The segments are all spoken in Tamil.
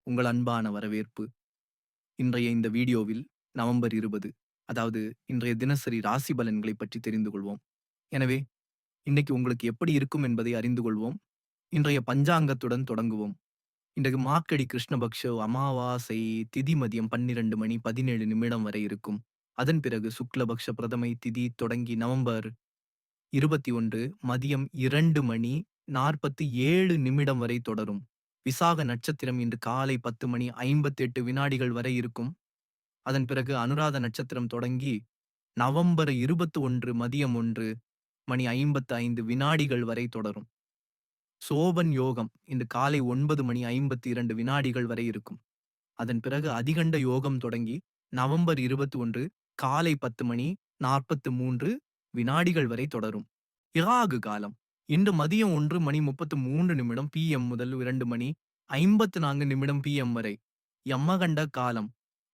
உங்கள் அன்பான வரவேற்பு. இன்றைய இந்த வீடியோவில் நவம்பர் 20 அதாவது இன்றைய தினசரி ராசி பலன்களைப் பற்றி தெரிந்து கொள்வோம். எனவே, இன்னைக்கு உங்களுக்கு எப்படி இருக்கும் என்பதை அறிந்து கொள்வோம். இன்றைய பஞ்சாங்கத்துடன் தொடங்குவோம். இன்றைக்கு மார்கழி கிருஷ்ணபக்ஷ அமாவாசை திதி மதியம் 12 மணி 17 நிமிடம் வரை இருக்கும். அதன் பிறகு சுக்லபக்ஷ பிரதமை திதி தொடங்கி நவம்பர் 21 மதியம் 2 மணி 47 நிமிடம் வரை தொடரும். விசாக நட்சத்திரம் இன்று காலை 10 மணி 58 வினாடிகள் வரை இருக்கும். அதன் பிறகு அனுராத நட்சத்திரம் தொடங்கி நவம்பர் 21 மதியம் 1 மணி 55 வினாடிகள் வரை தொடரும். சோபன் யோகம் இன்று காலை 9 மணி 52 வினாடிகள் வரை இருக்கும். அதன் பிறகு அதிகண்ட யோகம் தொடங்கி நவம்பர் 21 காலை 10 மணி 43 வினாடிகள் வரை தொடரும். இராகு காலம் இன்று மதியம் 1 மணி 33 நிமிடம் PM முதல் 2 மணி 54 நிமிடம் PM வரை. யமகண்ட காலம்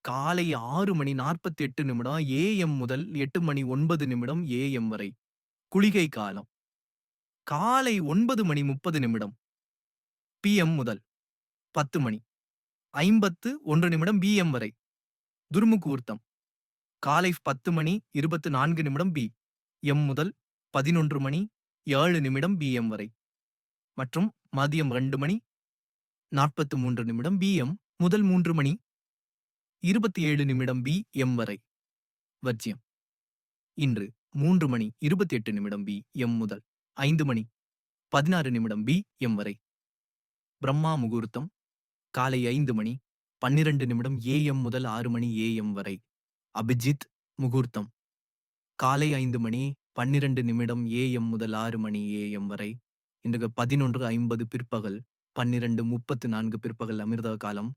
காலை 6 மணி 48 நிமிடம் AM முதல் 8 மணி 9 நிமிடம் AM வரை. குளிகை காலம் காலை 9 மணி 30 நிமிடம் PM முதல் 10 மணி 51 நிமிடம் BM வரை. துர்முகூர்த்தம் காலை 10 மணி 24 நிமிடம் PM முதல் 11 மணி 7 நிமிடம் BM வரை மற்றும் மதியம் 2 மணி 43 நிமிடம் BM முதல் 3 மணி 27 நிமிடம் BM வரை. வர்ஜ்யம் இன்று 3 மணி 28 நிமிடம் BM முதல் 5 மணி 16 நிமிடம் BM வரை. பிரம்மா முகூர்த்தம் காலை 5 மணி 12 நிமிடம் AM முதல் 6 மணி AM வரை. அபிஜித் முகூர்த்தம் காலை 5 மணி 12 நிமிடம் AM முதல் 6 மணி AM வரை. இன்று 11:50 பிற்பகல் 12:34 பிற்பகல் அமிர்த காலம்.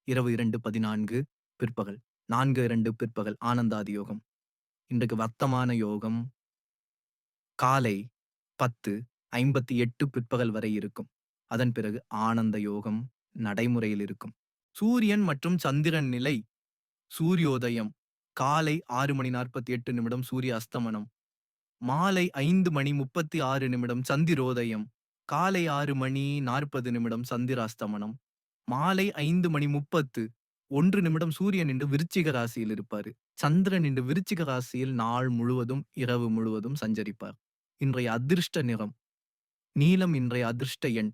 இரவு 2:14 பிற்பகல் 4:02 பிற்பகல் ஆனந்தாதி யோகம். இன்றைக்கு வர்த்தமான யோகம் காலை 10:58 பிற்பகல் வரை இருக்கும். அதன் பிறகு ஆனந்த யோகம் நடைமுறையில் இருக்கும். சூரியன் மற்றும் சந்திரன் நிலை சூரியோதயம் காலை 6 மணி 48 நிமிடம் சூரிய அஸ்தமனம். மாலை 5 மணி 36 நிமிடம் சந்திரோதயம். காலை 6 மணி 40 நிமிடம் சந்திராஸ்தமனம். மாலை 5 மணி 31 நிமிடம் சூரியன் இன்று விருச்சிக ராசியில் இருப்பாரு. சந்திரன் இன்று விருச்சிக ராசியில் நாள் முழுவதும் இரவு முழுவதும் சஞ்சரிப்பார். இன்றைய அதிர்ஷ்ட நிறம் நீலம். இன்றைய அதிர்ஷ்ட எண்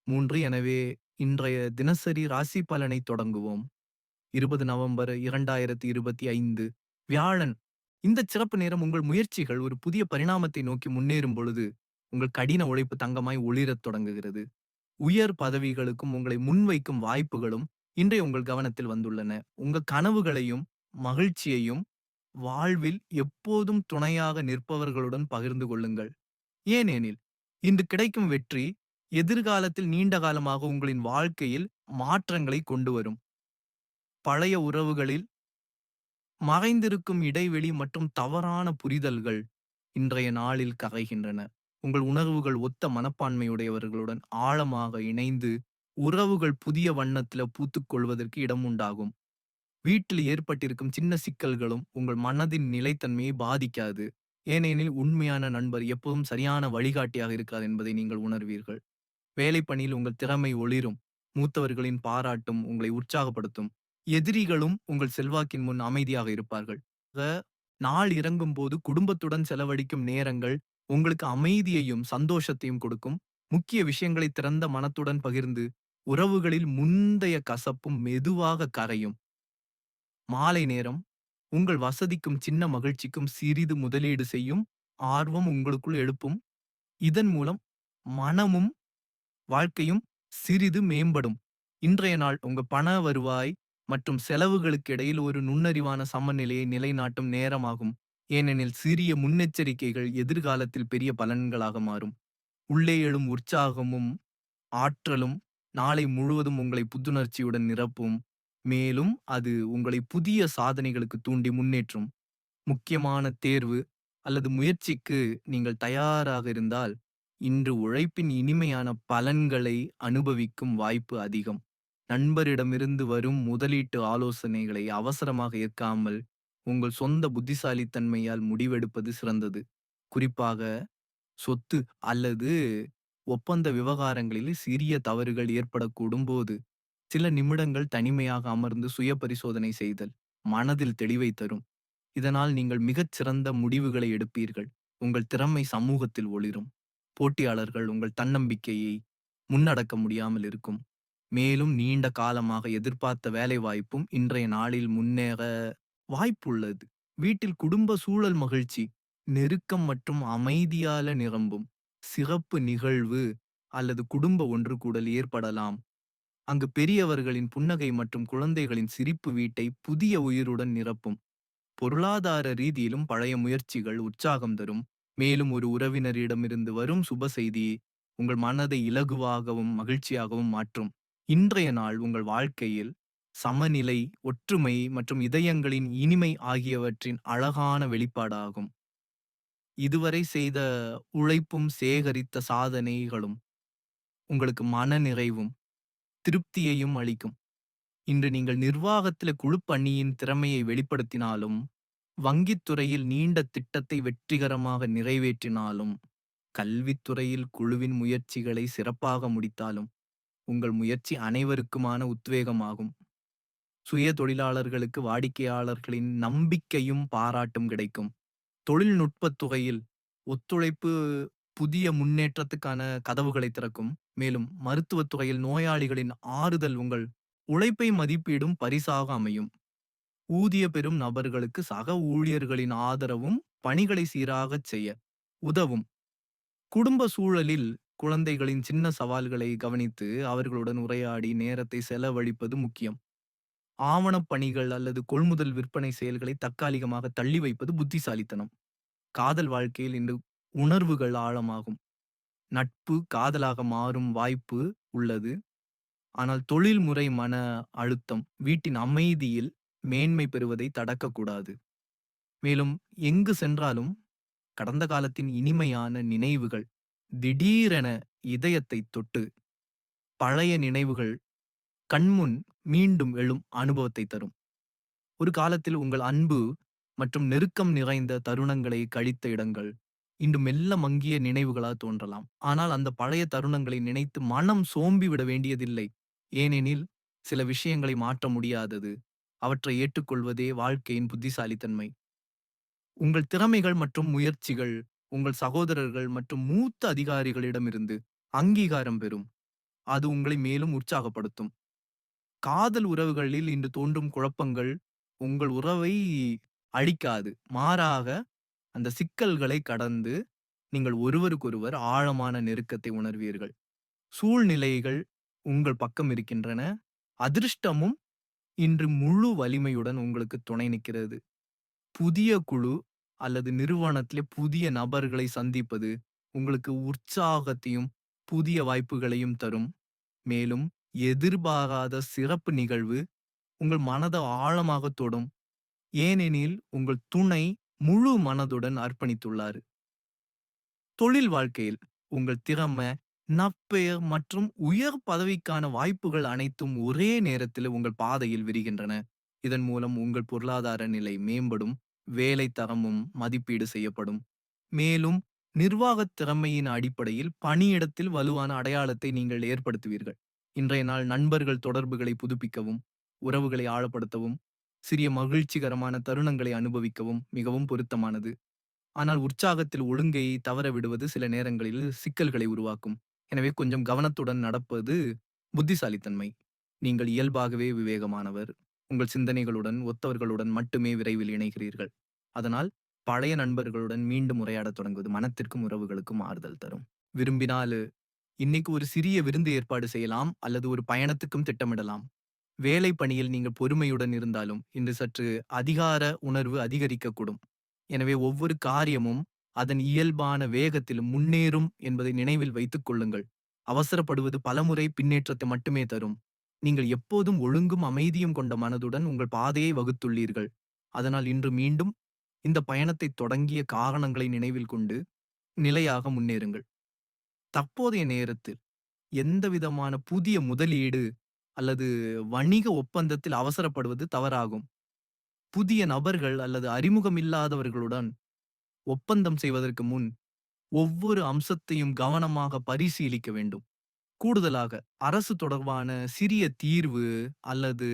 3. எனவே இன்றைய தினசரி ராசி பலனை தொடங்குவோம். 20 நவம்பர் 2025 வியாழன். இந்த சிறப்பு நேரம் உங்கள் முயற்சிகள் ஒரு புதிய பரிணாமத்தை நோக்கி முன்னேறும் பொழுது உங்கள் கடின உழைப்பு தங்கமாய் ஒளிரத் தொடங்குகிறது. உயர் பதவிகளுக்கும் உங்களை முன்வைக்கும் வாய்ப்புகளும் இன்றைய உங்கள் கவனத்தில் வந்துள்ளன. உங்கள் கனவுகளையும் மகிழ்ச்சியையும் வாழ்வில் எப்போதும் துணையாக நிற்பவர்களுடன் பகிர்ந்து கொள்ளுங்கள். ஏனெனில் இன்று கிடைக்கும் வெற்றி எதிர்காலத்தில் நீண்ட காலமாக உங்களின் வாழ்க்கையில் மாற்றங்களை கொண்டு வரும். பழைய உறவுகளில் மறைந்திருக்கும் இடைவெளி மற்றும் தவறான புரிதல்கள் இன்றைய நாளில் கரைகின்றன. உங்கள் உணர்வுகள் ஒத்த மனப்பான்மையுடையவர்களுடன் ஆழமாக இணைந்து உறவுகள் புதிய வண்ணத்தில பூத்துக் கொள்வதற்கு இடம் உண்டாகும். வீட்டில் ஏற்பட்டிருக்கும் சின்ன சிக்கல்களும் உங்கள் மனதின் நிலைத்தன்மையை பாதிக்காது. ஏனெனில் உண்மையான நண்பர் எப்போதும் சரியான வழிகாட்டியாக இருக்கார் என்பதை நீங்கள் உணர்வீர்கள். வேலைப்பணியில் உங்கள் திறமை ஒளிரும். மூத்தவர்களின் பாராட்டும் உங்களை உற்சாகப்படுத்தும். எதிரிகளும் உங்கள் செல்வாக்கின் முன் அமைதியாக இருப்பார்கள். நாள் இறங்கும் போது குடும்பத்துடன் செலவழிக்கும் நேரங்கள் உங்களுக்கு அமைதியையும் சந்தோஷத்தையும் கொடுக்கும். முக்கிய விஷயங்களை திறந்த மனத்துடன் பகிர்ந்து உறவுகளில் முந்தைய கசப்பும் மெதுவாக கரையும். மாலை நேரம் உங்கள் வசதிக்கும் சின்ன மகிழ்ச்சிக்கும் சிறிது முதலீடு செய்யும் ஆர்வம் உங்களுக்குள் எழுப்பும். இதன் மூலம் மனமும் வாழ்க்கையும் சிறிது மேம்படும். இன்றைய நாள் உங்க பண வருவாய் மற்றும் செலவுகளுக்கு இடையில் ஒரு நுண்ணறிவான சமநிலையை நிலைநாட்டும் நேரமாகும். ஏனெனில் சிறிய முன்னெச்சரிக்கைகள் எதிர்காலத்தில் பெரிய பலன்களாக மாறும். உள்ளே எழும் உற்சாகமும் ஆற்றலும் நாளை முழுவதும் உங்களை புத்துணர்ச்சியுடன் நிரப்பும். மேலும் அது உங்களை புதிய சாதனைகளுக்கு தூண்டி முன்னேற்றும். முக்கியமான தேர்வு அல்லது முயற்சிக்கு நீங்கள் தயாராக இருந்தால் இன்று உழைப்பின் இனிமையான பலன்களை அனுபவிக்கும் வாய்ப்பு அதிகம். நண்பரிடமிருந்து வரும் முதலீட்டு ஆலோசனைகளை அவசரமாக ஏற்காமல் உங்கள் சொந்த புத்திசாலித்தன்மையால் முடிவெடுப்பது சிறந்தது. குறிப்பாக சொத்து அல்லது ஒப்பந்த விவகாரங்களில் சிறிய தவறுகள் ஏற்படக்கூடும் போது சில நிமிடங்கள் தனிமையாக அமர்ந்து சுய பரிசோதனை செய்தல் மனதில் தெளிவை தரும். இதனால் நீங்கள் மிகச் சிறந்த முடிவுகளை எடுப்பீர்கள். உங்கள் திறமை சமூகத்தில் ஒளிரும். போட்டியாளர்கள் உங்கள் தன்னம்பிக்கையை முன்னடக்க முடியாமல் இருக்கும். மேலும் நீண்ட காலமாக எதிர்பார்த்த வேலைவாய்ப்பும் இன்றைய நாளில் முன்னேற வாய்ப்புள்ளது. வீட்டில் குடும்ப சூழல் மகிழ்ச்சி, நெருக்கம் மற்றும் அமைதியால நிரம்பும். சிறப்பு நிகழ்வு அல்லது குடும்ப ஒன்றுகூடல் ஏற்படலாம். அங்கு பெரியவர்களின் புன்னகை மற்றும் குழந்தைகளின் சிரிப்பு வீட்டை புதிய உயிருடன் நிரப்பும். பொருளாதார ரீதியிலும் பழைய முயற்சிகள் உற்சாகம் தரும். மேலும் ஒரு உறவினரிடமிருந்து வரும் சுப செய்தி உங்கள் மனதை இலகுவாகவும் மகிழ்ச்சியாகவும் மாற்றும். இன்றைய நாள் உங்கள் வாழ்க்கையில் சமநிலை, ஒற்றுமை மற்றும் இதயங்களின் இனிமை ஆகியவற்றின் அழகான வெளிப்பாடாகும். இதுவரை செய்த உழைப்பும் சேகரித்த சாதனைகளும் உங்களுக்கு மன நிறைவும் திருப்தியையும் அளிக்கும். இன்று நீங்கள் நிர்வாகத்தில் குழுப்பணியின் திறமையை வெளிப்படுத்தினாலும், வங்கித்துறையில் நீண்ட திட்டத்தை வெற்றிகரமாக நிறைவேற்றினாலும், கல்வித்துறையில் குழுவின் முயற்சிகளை சிறப்பாக முடித்தாலும், உங்கள் முயற்சி அனைவருக்குமான உத்வேகமாகும். சுய தொழிலாளர்களுக்கு வாடிக்கையாளர்களின் நம்பிக்கையும் பாராட்டும் கிடைக்கும். தொழில்நுட்பத் துறையில் ஒத்துழைப்பு புதிய முன்னேற்றத்துக்கான கதவுகளை திறக்கும். மேலும் மருத்துவத் துறையில் நோயாளிகளின் ஆறுதல் உங்கள் உழைப்பை மதிப்பீடும் பரிசாக அமையும். ஊதிய பெறும் நபர்களுக்கு சக ஊழியர்களின் ஆதரவும் பணிகளை சீராகச் செய்ய உதவும். குடும்ப சூழலில் குழந்தைகளின் சின்ன சவால்களை கவனித்து அவர்களுடன் உரையாடி நேரத்தை செலவழிப்பது முக்கியம். ஆவணப் பணிகள் அல்லது கொள்முதல் விற்பனை செயல்களை தற்காலிகமாக தள்ளி வைப்பது புத்திசாலித்தனம். காதல் வாழ்க்கையில் இன்று உணர்வுகள் ஆழமாகும். நட்பு காதலாக மாறும் வாய்ப்பு உள்ளது. ஆனால் தொழில்முறை மன அழுத்தம் வீட்டின் அமைதியில் மேன்மை பெறுவதை தடுக்கக்கூடாது. மேலும் எங்கு சென்றாலும் கடந்த காலத்தின் இனிமையான நினைவுகள் திடீரென இதயத்தை தொட்டு பழைய நினைவுகள் கண்முன் மீண்டும் எழும் அனுபவத்தை தரும். ஒரு காலத்தில் உங்கள் அன்பு மற்றும் நெருக்கம் நிறைந்த தருணங்களை கழித்த இடங்கள் இன்று மெல்ல மங்கிய நினைவுகளாக தோன்றலாம். ஆனால் அந்த பழைய தருணங்களை நினைத்து மனம் சோம்பி விட வேண்டியதில்லை. ஏனெனில் சில விஷயங்களை மாற்ற முடியாதது. அவற்றை ஏற்றுக்கொள்வதே வாழ்க்கையின் புத்திசாலித்தன்மை. உங்கள் திறமைகள் மற்றும் முயற்சிகள் உங்கள் சகோதரர்கள் மற்றும் மூத்த அதிகாரிகளிடமிருந்து அங்கீகாரம் பெறும். அது உங்களை மேலும் உற்சாகப்படுத்தும். காதல் உறவுகளில் இன்று தோன்றும் குழப்பங்கள் உங்கள் உறவை அழிக்காது. மாறாக அந்த சிக்கல்களை கடந்து நீங்கள் ஒருவருக்கொருவர் ஆழமான நெருக்கத்தை உணர்வீர்கள். சூழ்நிலைகள் உங்கள் பக்கம் இருக்கின்றன. அதிர்ஷ்டமும் இன்று முழு வலிமையுடன் உங்களுக்கு துணை நிற்கிறது. புதிய குழு அல்லது நிறுவனத்திலே புதிய நபர்களை சந்திப்பது உங்களுக்கு உற்சாகத்தையும் புதிய வாய்ப்புகளையும் தரும். மேலும் எதிர்பாராத சிறப்பு நிகழ்வு உங்கள் மனதை ஆழமாக தொடும். ஏனெனில் உங்கள் துணை முழு மனதுடன் அர்ப்பணித்துள்ளார். தொழில் வாழ்க்கையில் உங்கள் திறமை, நற்பெயர் மற்றும் உயர் பதவிக்கான வாய்ப்புகள் அனைத்தும் ஒரே நேரத்தில் உங்கள் பாதையில் விரிகின்றன. இதன் மூலம் உங்கள் பொருளாதார நிலை மேம்படும். வேலை தரமும் மதிப்பீடு செய்யப்படும். மேலும் நிர்வாகத் திறமையின் அடிப்படையில் பணியிடத்தில் வலுவான அடையாளத்தை நீங்கள் ஏற்படுத்துவீர்கள். இன்றைய நாள் நண்பர்கள் தொடர்புகளை புதுப்பிக்கவும், உறவுகளை ஆழப்படுத்தவும், சிறிய மகிழ்ச்சிகரமான தருணங்களை அனுபவிக்கவும் மிகவும் பொருத்தமானது. ஆனால் உற்சாகத்தில் ஒழுங்கை தவற விடுவது சில நேரங்களில் சிக்கல்களை உருவாக்கும். எனவே கொஞ்சம் கவனத்துடன் நடப்பது புத்திசாலித்தன்மை. நீங்கள் இயல்பாகவே விவேகமானவர். உங்கள் சிந்தனைகளுடன் ஒத்தவர்களுடன் மட்டுமே விரைவில் இணைகிறீர்கள். அதனால் பழைய நண்பர்களுடன் மீண்டும் உரையாடத் தொடங்குவது மனத்திற்கும் உறவுகளுக்கும் ஆறுதல் தரும். விரும்பினால் இன்னைக்கு ஒரு சிறிய விருந்து ஏற்பாடு செய்யலாம் அல்லது ஒரு பயணத்துக்கும் திட்டமிடலாம். வேலை பணியில் நீங்கள் பொறுமையுடன் இருந்தாலும் இன்று சற்று அதிகார உணர்வு அதிகரிக்கக்கூடும். எனவே ஒவ்வொரு காரியமும் அதன் இயல்பான வேகத்தில் முன்னேறும் என்பதை நினைவில் வைத்துக் கொள்ளுங்கள். அவசரப்படுவது பலமுறை பின்னேற்றத்தை மட்டுமே தரும். நீங்கள் எப்போதும் ஒழுங்கும் அமைதியும் கொண்ட மனதுடன் உங்கள் பாதையை வகுத்துள்ளீர்கள். அதனால் இன்று மீண்டும் இந்த பயணத்தை தொடங்கிய காரணங்களை நினைவில் கொண்டு நிலையாக முன்னேறுங்கள். தற்போதைய நேரத்தில் எந்தவிதமான புதிய முதலீடு அல்லது வணிக ஒப்பந்தத்தில் அவசரப்படுவது தவறாகும். புதிய நபர்கள் அல்லது அறிமுகமில்லாதவர்களுடன் ஒப்பந்தம் செய்வதற்கு முன் ஒவ்வொரு அம்சத்தையும் கவனமாக பரிசீலிக்க வேண்டும். கூடுதலாக அரசு தொடர்பான சிறிய தீர்வு அல்லது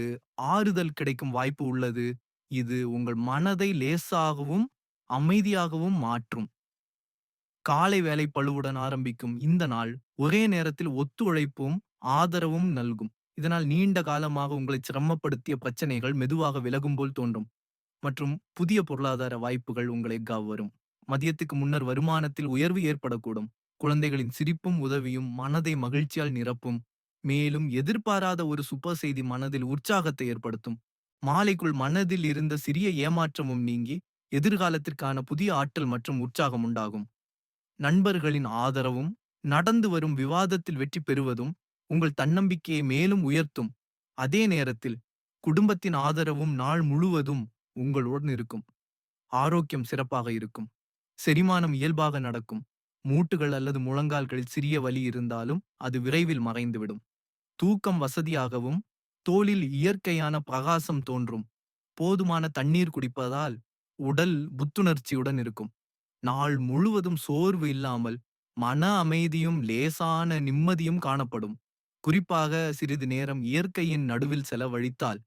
ஆறுதல் கிடைக்கும் வாய்ப்பு உள்ளது. இது உங்கள் மனதை லேசாகவும், அமைதியாகவும் மாற்றும். காலை வேலை பளுவுடன் ஆரம்பிக்கும் இந்த நாள் ஒரே நேரத்தில் ஒத்துழைப்பும், ஆதரவும் நல்கும். இதனால் நீண்ட காலமாக உங்களை சிரமப்படுத்திய பிரச்சனைகள் மெதுவாக விலகும் போல் தோன்றும். மற்றும் புதிய பொருளாதார வாய்ப்புகள் உங்களை கவரும். மதியத்துக்கு முன்னர் வருமானத்தில் உயர்வு ஏற்படக்கூடும். குழந்தைகளின் சிரிப்பும் உதவியும் மனதை மகிழ்ச்சியால் நிரப்பும். மேலும் எதிர்பாராத ஒரு சுப செய்தி மனதில் உற்சாகத்தை ஏற்படுத்தும். மாலைக்குள் மனதில் இருந்த சிறிய ஏமாற்றமும் நீங்கி எதிர்காலத்திற்கான புதிய ஆற்றல் மற்றும் உற்சாகம் உண்டாகும். நண்பர்களின் ஆதரவும், நடந்து வரும் விவாதத்தில் வெற்றி பெறுவதும் உங்கள் தன்னம்பிக்கையை மேலும் உயர்த்தும். அதே நேரத்தில் குடும்பத்தின் ஆதரவும் நாள் முழுவதும் உங்களுடன் இருக்கும். ஆரோக்கியம் சிறப்பாக இருக்கும். செரிமானம் இயல்பாக நடக்கும். மூட்டுகள் அல்லது முழங்கால்களில் சிறிய வலி இருந்தாலும் அது விரைவில் மறைந்துவிடும். தூக்கம் வசதியாகவும், தோலில் இயற்கையான பிரகாசம் தோன்றும். போதுமான தண்ணீர் குடிப்பதால் உடல் புத்துணர்ச்சியுடன் இருக்கும். நாள் முழுவதும் சோர்வு இல்லாமல் மன அமைதியும் லேசான நிம்மதியும் காணப்படும். குறிப்பாக சிறிது நேரம் இயற்கையின் நடுவில் செலவழித்தால்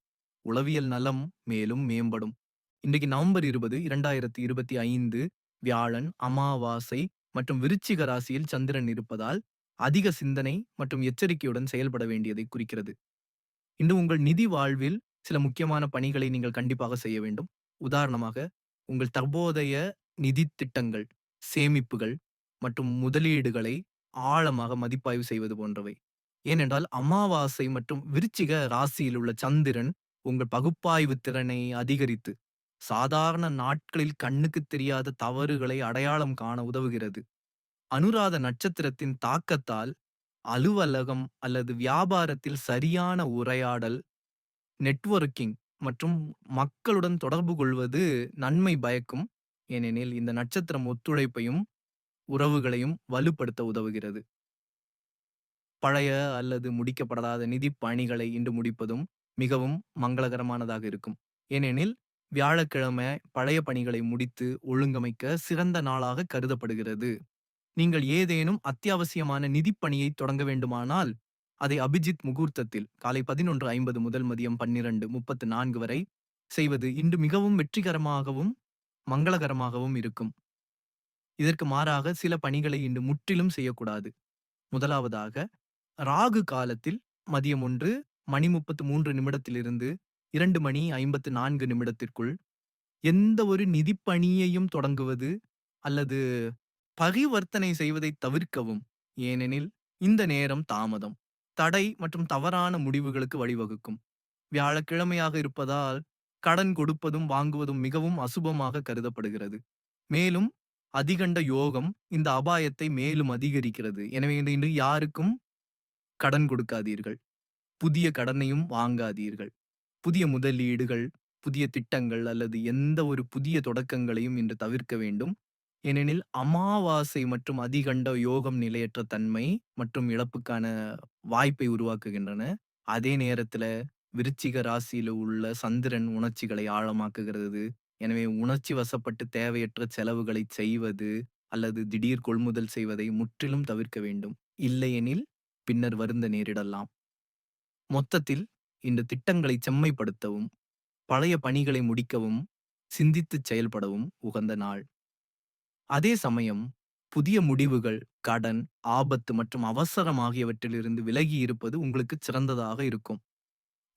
உளவியல் நலம் மேலும் மேம்படும். இன்றைக்கு நவம்பர் 20, 2025 வியாழன், அமாவாசை மற்றும் விருச்சிக ராசியில் சந்திரன் இருப்பதால் அதிக சிந்தனை மற்றும் எச்சரிக்கையுடன் செயல்பட வேண்டியதை குறிக்கிறது. இன்று உங்கள் நிதி வாழ்வில் சில முக்கியமான பணிகளை நீங்கள் கண்டிப்பாக செய்ய வேண்டும். உதாரணமாக, உங்கள் தற்போதைய நிதி திட்டங்கள், சேமிப்புகள் மற்றும் முதலீடுகளை ஆழமாக மதிப்பாய்வு செய்வது போன்றவை. ஏனென்றால் அமாவாசை மற்றும் விருச்சிக ராசியில் உள்ள சந்திரன் உங்கள் பகுப்பாய்வு திறனை அதிகரித்து சாதாரண நாட்களில் கண்ணுக்கு தெரியாத தவறுகளை அடையாளம் காண உதவுகிறது. அனுராத நட்சத்திரத்தின் தாக்கத்தால் அலுவலகம் அல்லது வியாபாரத்தில் சரியான உரையாடல், நெட்வொர்க்கிங் மற்றும் மக்களுடன் தொடர்பு கொள்வது நன்மை பயக்கும். ஏனெனில் இந்த நட்சத்திரம் ஒத்துழைப்பையும் உறவுகளையும் வலுப்படுத்த உதவுகிறது. பழைய அல்லது முடிக்கப்படாத நிதி பணிகளை இன்று முடிப்பதும் மிகவும் மங்களகரமானதாக இருக்கும். ஏனெனில் வியாழக்கிழமை பழைய பணிகளை முடித்து ஒழுங்கமைக்க சிறந்த நாளாக கருதப்படுகிறது. நீங்கள் ஏதேனும் அத்தியாவசியமான நிதி பணியை தொடங்க வேண்டுமானால் அதை அபிஜித் முகூர்த்தத்தில் காலை 11:50 முதல் மதியம் 12:34 வரை செய்வது இன்று மிகவும் வெற்றிகரமாகவும் மங்களகரமாகவும் இருக்கும். இதற்கு மாறாக சில பணிகளை இன்று முற்றிலும் செய்யக்கூடாது. முதலாவதாக, ராகு காலத்தில் மதியம் 1 மணி 33 நிமிடத்திலிருந்து 2 மணி 54 நிமிடத்திற்குள் எந்த ஒரு நிதி பணியையும் தொடங்குவது அல்லது பரிவர்த்தனை செய்வதை தவிர்க்கவும். ஏனெனில் இந்த நேரம் தாமதம், தடை மற்றும் தவறான முடிவுகளுக்கு வழிவகுக்கும். வியாழக்கிழமையாக இருப்பதால் கடன் கொடுப்பதும் வாங்குவதும் மிகவும் அசுபமாக கருதப்படுகிறது. மேலும் அதிகண்ட யோகம் இந்த அபாயத்தை மேலும் அதிகரிக்கிறது. எனவே இன்று யாருக்கும் கடன் கொடுக்காதீர்கள். புதிய கடனையும் வாங்காதீர்கள். புதிய முதலீடுகள், புதிய திட்டங்கள் அல்லது எந்த ஒரு புதிய தொடக்கங்களையும் இன்று தவிர்க்க வேண்டும். ஏனெனில் அமாவாசை மற்றும் அதிகண்ட யோகம் நிலையற்ற தன்மை மற்றும் இழப்புக்கான வாய்ப்பை உருவாக்குகின்றன. அதே நேரத்துல விருச்சிக ராசியில உள்ள சந்திரன் உணர்ச்சிகளை ஆழமாக்குகிறது. எனவே உணர்ச்சி வசப்பட்டு தேவையற்ற செலவுகளை செய்வது அல்லது திடீர் கொள்முதல் செய்வதை முற்றிலும் தவிர்க்க வேண்டும். இல்லையெனில் பின்னர் வருந்த நேரிடலாம். மொத்தத்தில் இந்த திட்டங்களை செம்மைப்படுத்தவும், பழைய பணிகளை முடிக்கவும், சிந்தித்துச் செயல்படவும் உகந்த நாள். அதே சமயம் புதிய முடிவுகள், கடன், ஆபத்து மற்றும் அவசரம் ஆகியவற்றிலிருந்து விலகி இருப்பது உங்களுக்கு சிறந்ததாக இருக்கும்.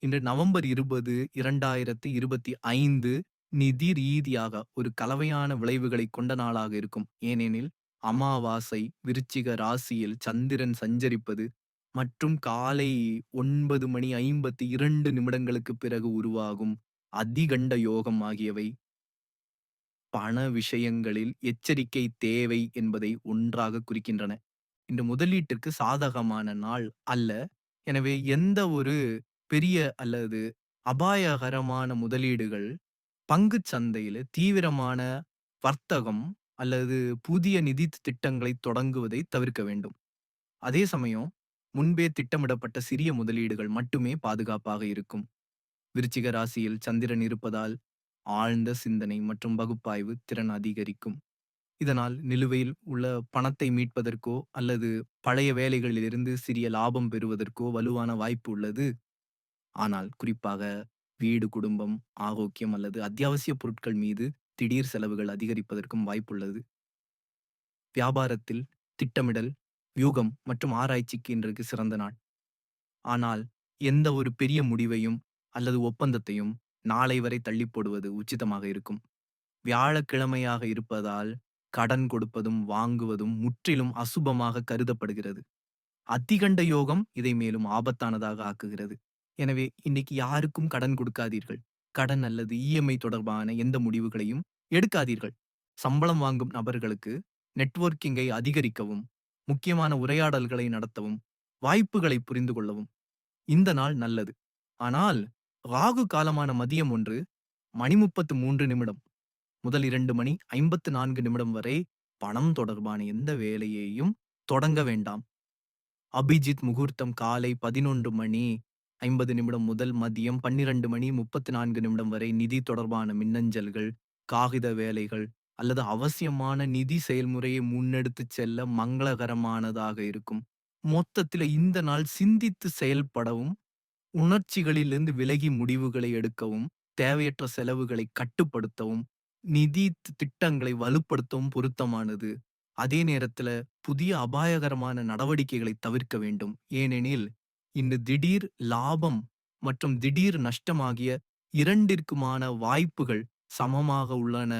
இன்று நவம்பர் 20, 2025 நிதி ரீதியாக ஒரு கலவையான விளைவுகளை கொண்ட நாளாக இருக்கும். ஏனெனில் அமாவாசை விருச்சிக ராசியில் சந்திரன் சஞ்சரிப்பது மற்றும் காலை 9 மணி 52 நிமிடங்களுக்கு பிறகு உருவாகும் அதிகண்ட யோகம் ஆகியவை பண விஷயங்களில் எச்சரிக்கை தேவை என்பதை ஒன்றாக குறிக்கின்றன. இந்த முதலீட்டிற்கு சாதகமான நாள் அல்ல. எனவே எந்த ஒரு பெரிய அல்லது அபாயகரமான முதலீடுகள், பங்குச் சந்தையில தீவிரமான வர்த்தகம் அல்லது புதிய நிதி திட்டங்களை தொடங்குவதை தவிர்க்க வேண்டும். அதே சமயம் முன்பே திட்டமிடப்பட்ட சிறிய முதலீடுகள் மட்டுமே பாதுகாப்பாக இருக்கும். விருச்சிக ராசியில் சந்திரன் இருப்பதால் ஆழ்ந்த சிந்தனை மற்றும் பகுப்பாய்வு திறன் அதிகரிக்கும். இதனால் நிலுவையில் உள்ள பணத்தை மீட்பதற்கோ அல்லது பழைய வேலைகளிலிருந்து சிறிய லாபம் பெறுவதற்கோ வலுவான வாய்ப்பு உள்ளது. ஆனால் குறிப்பாக வீடு, குடும்பம், ஆரோக்கியம் அல்லது அத்தியாவசிய பொருட்கள் மீது திடீர் செலவுகள் அதிகரிப்பதற்கும் வாய்ப்புள்ளது. வியாபாரத்தில் திட்டமிடல், வியூகம் மற்றும் ஆராய்ச்சிக்கு இன்றைக்கு சிறந்த நாள். ஆனால் எந்த ஒரு பெரிய முடிவையும் அல்லது ஒப்பந்தத்தையும் நாளை வரை தள்ளிப் போடுவது உச்சிதமாக இருக்கும். வியாழக்கிழமையாக இருப்பதால் கடன் கொடுப்பதும், வாங்குவதும் முற்றிலும் அசுபமாக கருதப்படுகிறது. அதிகண்ட யோகம் இதை மேலும் ஆபத்தானதாக ஆக்குகிறது. எனவே இன்னைக்கு யாருக்கும் கடன் கொடுக்காதீர்கள். கடன் அல்லது இஎம்ஐ தொடர்பான எந்த முடிவுகளையும் எடுக்காதீர்கள். சம்பளம் வாங்கும் நபர்களுக்கு நெட்வொர்க்கிங்கை அதிகரிக்கவும், முக்கியமான உரையாடல்களை நடத்தவும், வாய்ப்புகளை புரிந்து கொள்ளவும் இந்த நாள் நல்லது. ஆனால் ராகு காலமான மதியம் 1 மணி 33 நிமிடம் முதல் 2 மணி 54 நிமிடம் வரை பணம் தொடர்பான எந்த வேலையையும் தொடங்க வேண்டாம். அபிஜித் முகூர்த்தம் காலை 11 மணி 50 நிமிடம் முதல் மதியம் 12 மணி 34 நிமிடம் வரை நிதி தொடர்பான மின்னஞ்சல்கள், காகித வேலைகள் அல்லது அவசியமான நிதி செயல்முறையை முன்னெடுத்துச் செல்ல மங்களகரமானதாக இருக்கும். மொத்தத்தில இந்த நாள் சிந்தித்து செயல்படவும், உணர்ச்சிகளிலிருந்து விலகி முடிவுகளை எடுக்கவும், தேவையற்ற செலவுகளை கட்டுப்படுத்தவும், நிதி திட்டங்களை வலுப்படுத்தவும் பொருத்தமானது. அதே நேரத்துல புதிய அபாயகரமான நடவடிக்கைகளை தவிர்க்க வேண்டும். ஏனெனில், இந்த திடீர் லாபம் மற்றும் திடீர் நஷ்டம் ஆகிய இரண்டிற்குமான வாய்ப்புகள் சமமாக உள்ளன.